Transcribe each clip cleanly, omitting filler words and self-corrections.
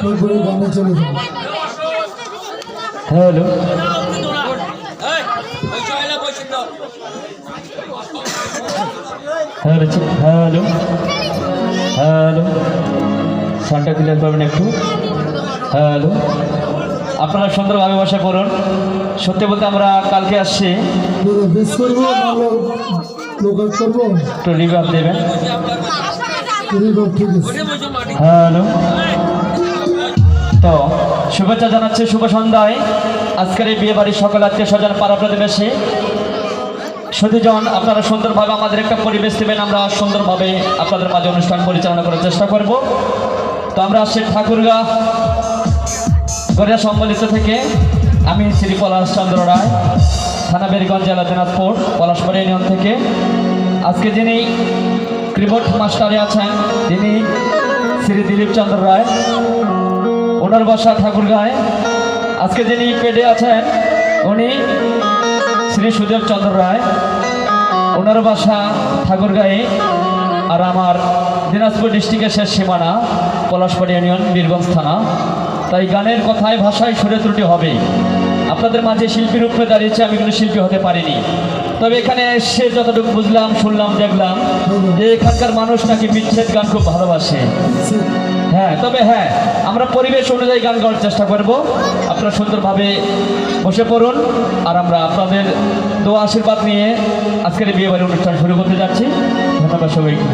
এরপরে গানে চলে যাবো। হ্যালো হ্যালো হ্যালো হ্যালো সাউন্ডটা ক্লিয়ার করবেন একটু। হ্যালো, আপনারা সুন্দরভাবে বসে পড়ুন। সত্যি বলতে আমরা কালকে আসছি, বেশ করবো, ভালো লোকাল করবো, একটু রিভাব দেবেন। ঠিক আছে। হ্যালো, তো শুভেচ্ছা জানাচ্ছি শুভ সন্ধ্যায়। আজকের এই বিয়ে বাড়ির সকল আত্মীয় স্বজন পাড়া প্রতিবেশী সুধীজন, আপনারা সুন্দরভাবে আমাদের একটা পরিবেশ দেবেন, আমরা সুন্দরভাবে আপনাদের মাঝে অনুষ্ঠান পরিচালনা করার চেষ্টা করব। তো আমরা আসছি ঠাকুরগাঁ গড়িয়া সম্মিলিত থেকে। আমি শ্রী পলাশ চন্দ্র রায়, থানা বেরিগঞ্জ, জেলা দিনাজপুর, পলাশবাড়ি ইউনিয়ন থেকে। আজকে যিনি কিবোর্ড মাস্টারে আছেন তিনি শ্রী দিলীপ চন্দ্র রায়, ওনার বাসা ঠাকুরগাঁয়ে। আজকে যিনি পেডে আছেন উনি শ্রী সুদেব চন্দ্র রায়, ওনার বাসা ঠাকুরগাঁয়ে। আর আমার দিনাজপুর ডিস্ট্রিক্টের শেষ সীমানা পলাশবাড়ি ইউনিয়ন, বীরগঞ্জ থানা। তাই গানের কথায় ভাষায় সুরে ত্রুটি হবে। আপনাদের মাঝে শিল্পী রূপে দাঁড়িয়েছে, আমি কিন্তু শিল্পী হতে পারিনি। তবে এখানে এসে যতটুকু বুঝলাম, শুনলাম, দেখলাম যে এখানকার মানুষ নাকি বিচ্ছেদ গান খুব ভালোবাসে। হ্যাঁ, তবে হ্যাঁ, আমরা পরিবেশ অনুযায়ী গান গাওয়ার চেষ্টা করব। আপনারা সুন্দরভাবে বসে পড়ুন, আর আমরা আপনাদের দোয়া আশীর্বাদ নিয়ে আজকের বিয়ে বাড়ির অনুষ্ঠান শুরু করতে যাচ্ছি। ধন্যবাদ সবাইকে।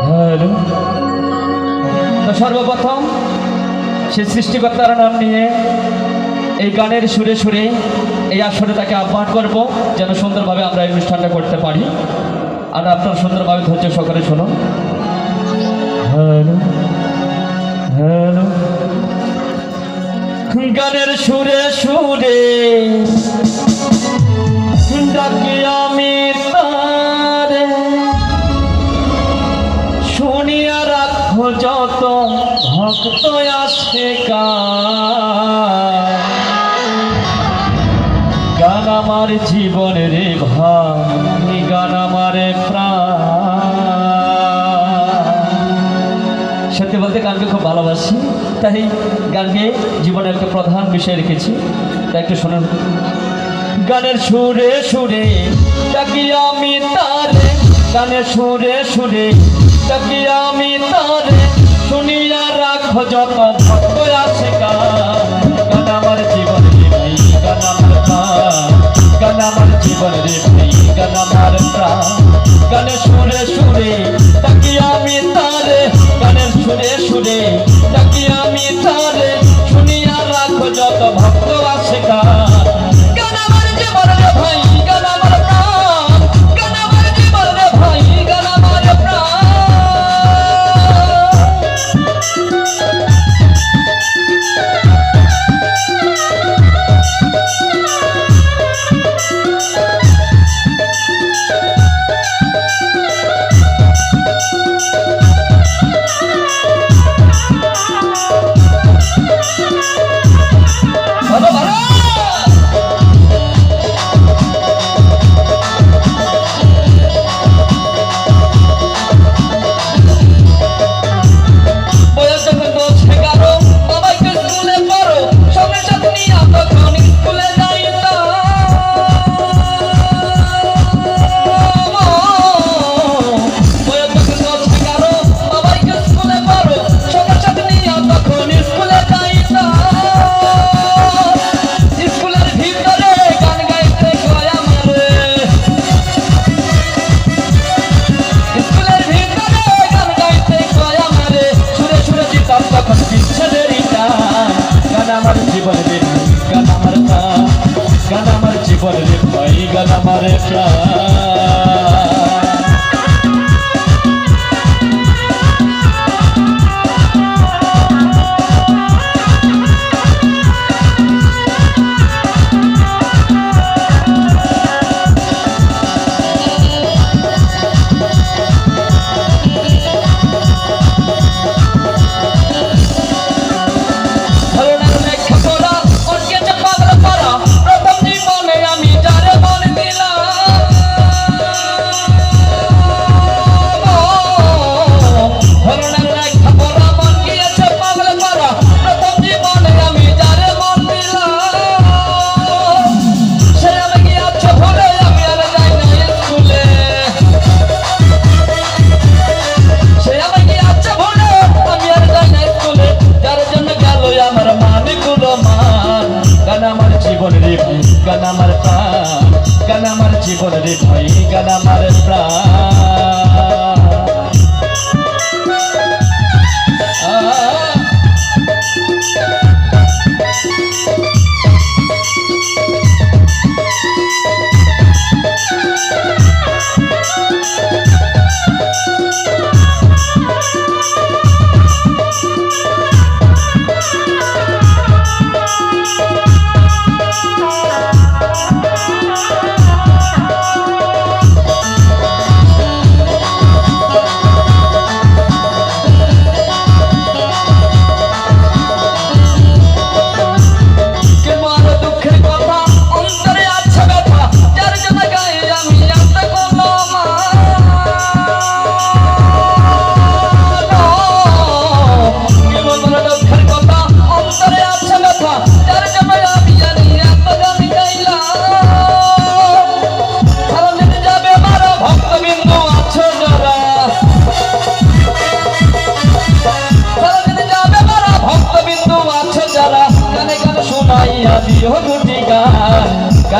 হ্যালো, তো সর্বপ্রথম সে সৃষ্টিকর্তার নাম নিয়ে এই গানের সুরে সুরে এই আসরে তাকে আহ্বান করব, যেন সুন্দরভাবে আমরা এই অনুষ্ঠানটা করতে পারি। আর আপনারা সুন্দরভাবে ধৈর্য সহকারে শুনুন। হ্যালো হ্যালো, গানের সুরে সুরে ডাকি আমি তারে, শুনিয়া রাখো যত ভক্ত আসে গান আমার জীবন রে ভাই, গান আমার প্রাণ। সত্যি বলতে গানকে খুব ভালোবাসি, তাই গানকে জীবনের একটা প্রধান বিষয় রেখেছি। তাই একটু শুনুন। গানের সুরে সুরে ডাকি আমি তারে, গানের সুরে সুরে ডাকি আমি তারে, শুনিয়া রাখো যত ভক্ত আসে গান আমার জীবন রে ভাই, গান আমার প্রাণ, গান আমার জীবন রে ভাই, গান আমার প্রাণ। গানের সুরে সুরে ডাকি আমি তারে, গানের সুরে সুরে ডাকি আমি তারে, শুনিয়া রাখো যত ভক্ত আসে গান আমার জীবন রে ভাই, গান আমার প্রাণ, গান আমার জীবন রে ভাই, গান আমার প্রাণ। প্রথম জীবনে আমি যারে মন দিলাম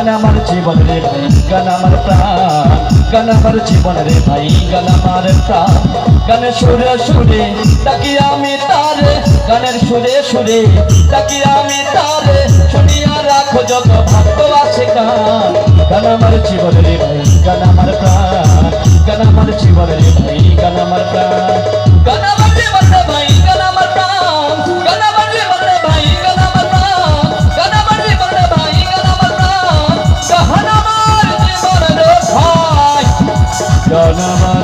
গান আমার জীবন রে ভাই গান আমার প্রাণ গান আমার জীবন রে ভাই গান আমার প্রাণ গানের সুরে সুরে তাকি আমি তারে গানের সুরে সুরে তাকি আমি তারে শুনিয়া রাখো যত ভক্ত আছে গান গান আমার জীবন রে ভাই গান আমার প্রাণ গান আমার জীবন রে ভাই গান আমার প্রাণ গান আমার জীবন রে ভাই গান আমার প্রাণ গান আমার জীবন রে ভাই গান আমার প্রাণ গান আমার জীবন রে ভাই গান আমার প্রাণ গান আমার জীবন রে ভাই গান আমার